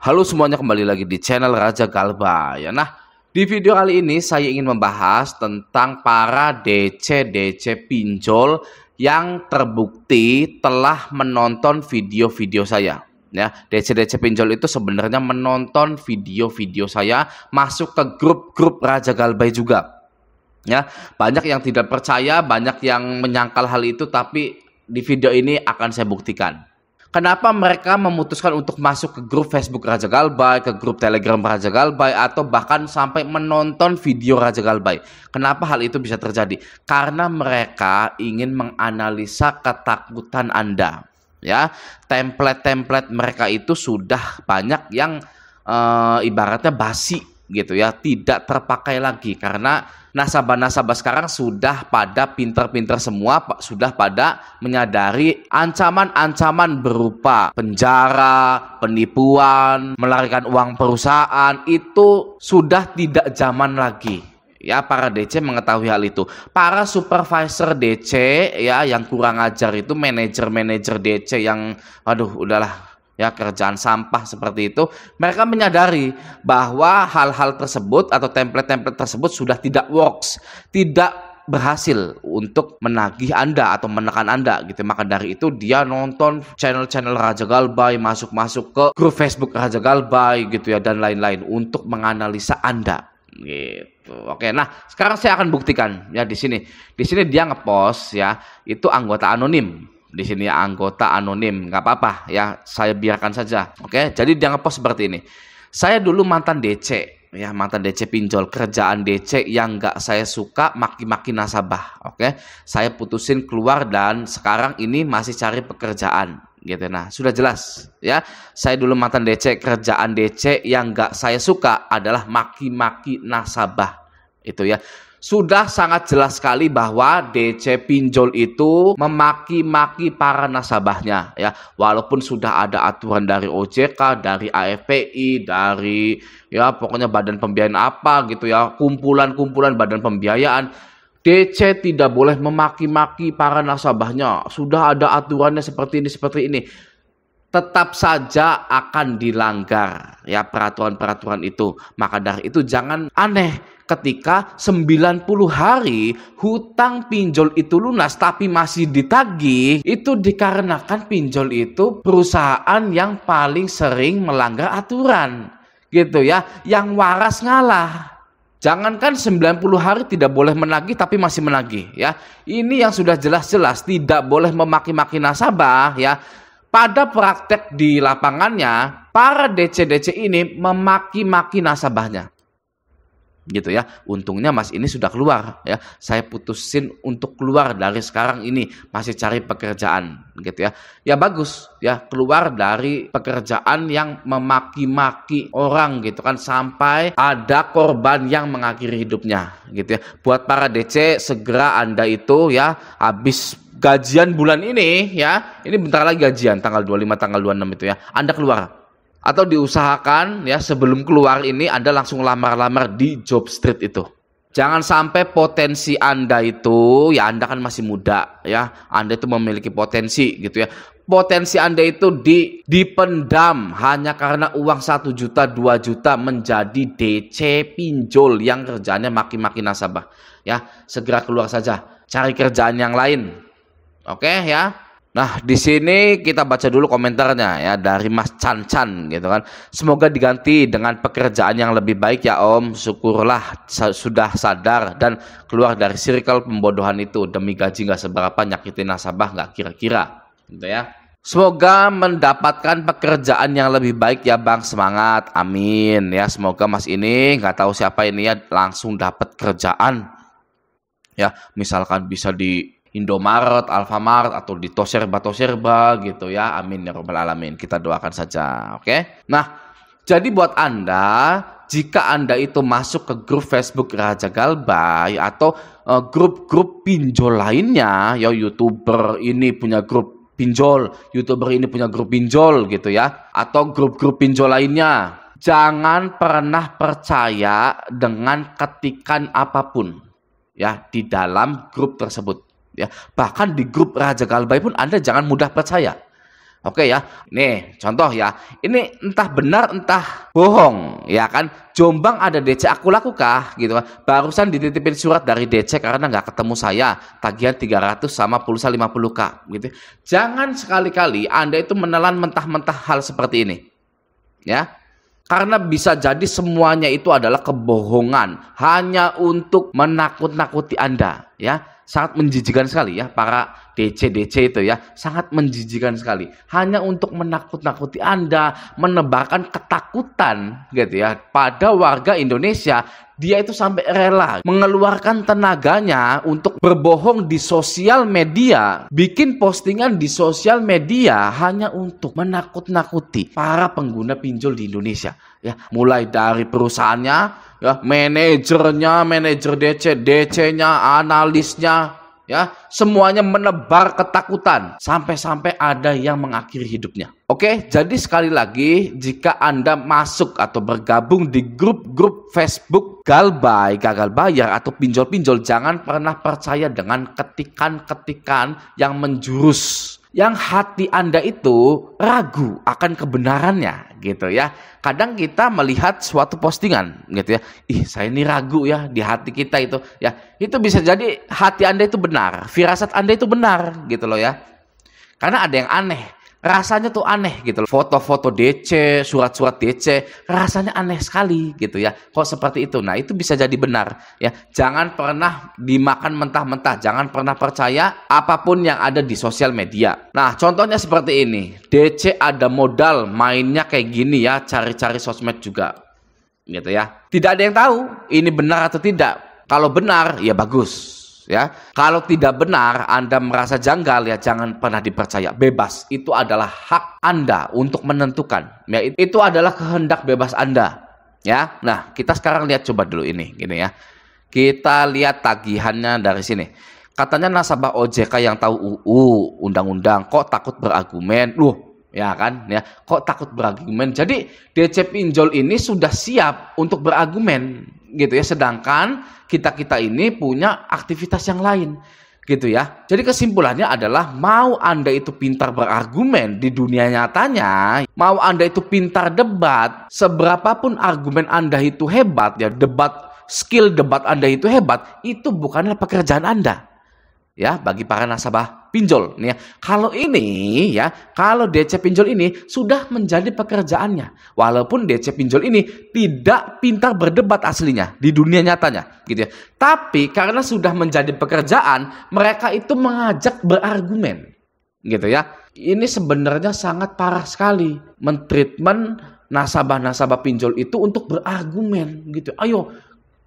Halo semuanya, kembali lagi di channel Raja Galba ya. Nah, di video kali ini saya ingin membahas tentang para DC-DC pinjol yang terbukti telah menonton video-video saya. Ya, DC-DC pinjol itu sebenarnya menonton video-video saya, masuk ke grup-grup Raja Galbay juga. Ya, banyak yang tidak percaya, banyak yang menyangkal hal itu, tapi di video ini akan saya buktikan. Kenapa mereka memutuskan untuk masuk ke grup Facebook Raja Galbay, ke grup Telegram Raja Galbay, atau bahkan sampai menonton video Raja Galbay? Kenapa hal itu bisa terjadi? Karena mereka ingin menganalisa ketakutan Anda. Ya, template-template mereka itu sudah banyak yang ibaratnya basi gitu ya, tidak terpakai lagi karena nasabah-nasabah sekarang sudah pada pinter-pinter semua, sudah pada menyadari ancaman-ancaman berupa penjara, penipuan, melarikan uang perusahaan itu sudah tidak zaman lagi. Ya, para DC mengetahui hal itu. Para supervisor DC ya yang kurang ajar itu, manajer-manajer DC yang aduh udahlah ya, kerjaan sampah seperti itu, mereka menyadari bahwa hal-hal tersebut atau template-template tersebut sudah tidak works, tidak berhasil untuk menagih Anda atau menekan Anda gitu. Maka dari itu dia nonton channel-channel Raja Galbay, masuk-masuk ke grup Facebook Raja Galbay gitu ya, dan lain-lain untuk menganalisa Anda gitu. Oke, nah sekarang saya akan buktikan ya di sini. Di sini dia ngepost ya, itu anggota anonim. Di sini anggota anonim, nggak apa-apa ya, saya biarkan saja. Oke, jadi dia ngepost seperti ini. Saya dulu mantan DC ya, mantan DC pinjol, kerjaan DC yang nggak saya suka, maki-maki nasabah. Oke, saya putusin keluar dan sekarang ini masih cari pekerjaan gitu. Nah, sudah jelas ya, saya dulu mantan DC, kerjaan DC yang nggak saya suka adalah maki-maki nasabah itu ya. Sudah sangat jelas sekali bahwa DC pinjol itu memaki-maki para nasabahnya ya. Walaupun sudah ada aturan dari OJK, dari AFPI, dari ya pokoknya badan pembiayaan apa gitu ya, kumpulan-kumpulan badan pembiayaan, DC tidak boleh memaki-maki para nasabahnya. Sudah ada aturannya seperti ini. Tetap saja akan dilanggar ya peraturan-peraturan itu. Maka dari itu jangan aneh ketika 90 hari hutang pinjol itu lunas tapi masih ditagih. Itu dikarenakan pinjol itu perusahaan yang paling sering melanggar aturan gitu ya, yang waras ngalah. Jangankan 90 hari tidak boleh menagih tapi masih menagih ya. Ini yang sudah jelas-jelas tidak boleh memaki-maki nasabah ya. Pada praktek di lapangannya, para DC-DC ini memaki-maki nasabahnya. Gitu ya. Untungnya Mas ini sudah keluar ya. Saya putusin untuk keluar dari sekarang ini, masih cari pekerjaan gitu ya. Ya bagus ya, keluar dari pekerjaan yang memaki-maki orang gitu kan, sampai ada korban yang mengakhiri hidupnya gitu ya. Buat para DC, segera Anda itu ya habis gajian bulan ini ya, ini bentar lagi gajian tanggal 25, tanggal 26 itu ya, Anda keluar. Atau diusahakan ya sebelum keluar ini Anda langsung lamar-lamar di job street itu. Jangan sampai potensi Anda itu ya, Anda kan masih muda ya, Anda itu memiliki potensi gitu ya. Potensi Anda itu dipendam hanya karena uang 1 juta 2 juta menjadi DC pinjol yang kerjanya maki-maki nasabah. Ya, segera keluar saja, cari kerjaan yang lain. Oke ya. Nah, di sini kita baca dulu komentarnya ya dari Mas Chan gitu kan. Semoga diganti dengan pekerjaan yang lebih baik ya Om. Syukurlah sudah sadar dan keluar dari circle pembodohan itu. Demi gaji nggak seberapa, nyakitin nasabah nggak kira-kira gitu ya. Semoga mendapatkan pekerjaan yang lebih baik ya Bang, semangat, amin ya. Semoga Mas ini nggak tahu siapa ini ya langsung dapat kerjaan ya, misalkan bisa di Indomaret, Alfamart, atau di Toserba gitu ya. Amin ya robbal alamin. Kita doakan saja. Oke. Nah, jadi buat Anda, jika Anda itu masuk ke grup Facebook Raja Galbay atau grup-grup pinjol lainnya, ya YouTuber ini punya grup pinjol, YouTuber ini punya grup pinjol gitu ya, atau grup-grup pinjol lainnya, jangan pernah percaya dengan ketikan apapun ya di dalam grup tersebut. Ya, bahkan di grup Raja Galbay pun Anda jangan mudah percaya. Oke ya, nih contoh ya, ini entah benar entah bohong, ya kan? Jombang ada DC aku lakukah, gitu kan? Barusan dititipin surat dari DC karena nggak ketemu saya, tagihan 300 sama pulsa 50K, gitu. Jangan sekali-kali Anda itu menelan mentah-mentah hal seperti ini, ya. Karena bisa jadi semuanya itu adalah kebohongan, hanya untuk menakut-nakuti Anda, ya. Sangat menjijikan sekali ya para DC itu ya, sangat menjijikan sekali. Hanya untuk menakut-nakuti Anda, menebarkan ketakutan gitu ya pada warga Indonesia. Dia itu sampai rela mengeluarkan tenaganya untuk berbohong di sosial media, bikin postingan di sosial media hanya untuk menakut-nakuti para pengguna pinjol di Indonesia. Ya, mulai dari perusahaannya, ya, manajernya, manajer DC-nya, analisnya, ya, semuanya menebar ketakutan sampai-sampai ada yang mengakhiri hidupnya. Oke, jadi sekali lagi, jika Anda masuk atau bergabung di grup-grup Facebook Galbay, gagal bayar atau pinjol-pinjol, jangan pernah percaya dengan ketikan-ketikan yang menjurus, yang hati Anda itu ragu akan kebenarannya gitu ya. Kadang kita melihat suatu postingan gitu ya, ih saya ini ragu ya di hati kita itu ya. Itu bisa jadi hati Anda itu benar, firasat Anda itu benar gitu loh ya. Karena ada yang aneh, rasanya tuh aneh gitu loh. Foto-foto DC, surat-surat DC, rasanya aneh sekali gitu ya. Kok seperti itu? Nah, itu bisa jadi benar ya. Jangan pernah dimakan mentah-mentah, jangan pernah percaya apapun yang ada di sosial media. Nah, contohnya seperti ini. DC ada modal mainnya kayak gini ya, cari-cari sosmed juga. Gitu ya. Tidak ada yang tahu ini benar atau tidak. Kalau benar, ya bagus. Ya, kalau tidak benar, Anda merasa janggal, ya jangan pernah dipercaya. Bebas, itu adalah hak Anda untuk menentukan. Ya, itu adalah kehendak bebas Anda. Ya, nah kita sekarang lihat coba dulu ini, gini ya. Kita lihat tagihannya dari sini. Katanya nasabah OJK yang tahu UU, undang-undang, kok takut berargumen? Loh, ya kan? Ya, kok takut berargumen? Jadi DC pinjol ini sudah siap untuk berargumen, gitu ya. Sedangkan kita ini punya aktivitas yang lain gitu ya. Jadi kesimpulannya adalah mau Anda itu pintar berargumen di dunia nyatanya, mau Anda itu pintar debat, seberapapun argumen Anda itu hebat ya, skill debat Anda itu hebat, itu bukanlah pekerjaan Anda. Ya, bagi para nasabah pinjol nih ya. Kalau ini ya, kalau DC pinjol ini sudah menjadi pekerjaannya. Walaupun DC pinjol ini tidak pintar berdebat aslinya di dunia nyatanya gitu ya. Tapi karena sudah menjadi pekerjaan, mereka itu mengajak berargumen. Gitu ya. Ini sebenarnya sangat parah sekali mentreatment nasabah-nasabah pinjol itu untuk berargumen gitu. Ayo,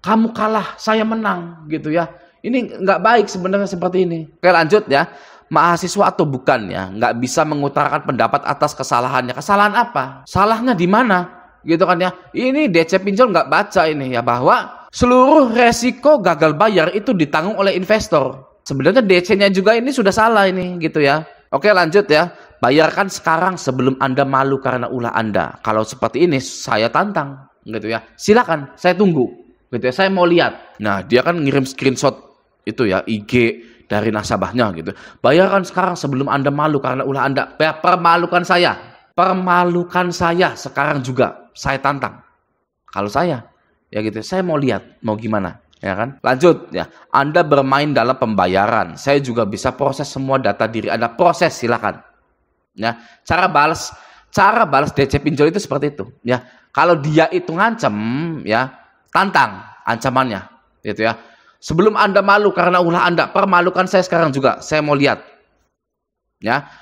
kamu kalah, saya menang gitu ya. Ini nggak baik sebenarnya seperti ini. Oke, lanjut ya. Mahasiswa atau bukan ya, nggak bisa mengutarakan pendapat atas kesalahannya. Kesalahan apa? Salahnya di mana? Gitu kan ya. Ini DC pinjol nggak baca ini ya, bahwa seluruh resiko gagal bayar itu ditanggung oleh investor. Sebenarnya DC-nya juga ini sudah salah ini gitu ya. Oke, lanjut ya. Bayarkan sekarang sebelum Anda malu karena ulah Anda. Kalau seperti ini saya tantang gitu ya. Silakan, saya tunggu. Gitu ya, saya mau lihat. Nah, dia kan ngirim screenshot itu ya, IG dari nasabahnya gitu. Bayarkan sekarang sebelum Anda malu karena ulah Anda. Permalukan saya. Permalukan saya sekarang juga. Saya tantang. Kalau saya, ya gitu. Saya mau lihat, mau gimana, ya kan? Lanjut ya. Anda bermain dalam pembayaran. Saya juga bisa proses semua data diri Anda. Proses, silakan. Ya, cara balas DC pinjol itu seperti itu, ya. Kalau dia itu ngancem, ya, tantang ancamannya, gitu ya. Sebelum Anda malu karena ulah Anda, permalukan saya sekarang juga. Saya mau lihat. Ya.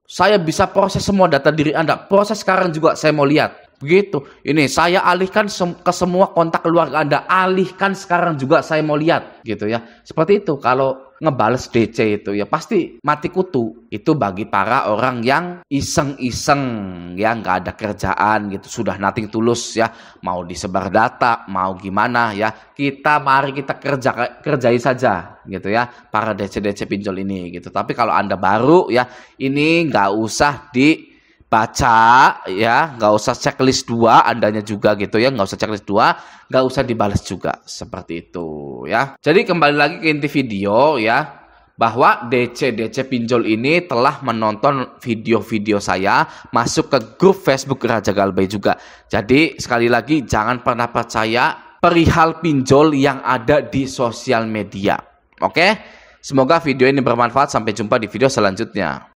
Saya bisa proses semua data diri Anda. Proses sekarang juga, saya mau lihat. Begitu. Ini saya alihkan ke semua kontak keluarga Anda. Alihkan sekarang juga, saya mau lihat. Gitu ya. Seperti itu. Kalau ngebales DC itu ya pasti mati kutu. Itu bagi para orang yang iseng-iseng, ya nggak ada kerjaan gitu, sudah nothing tulus ya, mau disebar data, mau gimana ya, mari kita kerjain saja gitu ya, para DC pinjol ini gitu. Tapi kalau Anda baru ya, ini nggak usah dibaca ya, nggak usah checklist 2 Andanya juga gitu ya, nggak usah checklist 2, nggak usah dibalas juga, seperti itu ya. Jadi kembali lagi ke inti video ya, bahwa DC pinjol ini telah menonton video-video saya, masuk ke grup Facebook Raja Galbay juga. Jadi sekali lagi jangan pernah percaya perihal pinjol yang ada di sosial media. Oke? Semoga video ini bermanfaat. Sampai jumpa di video selanjutnya.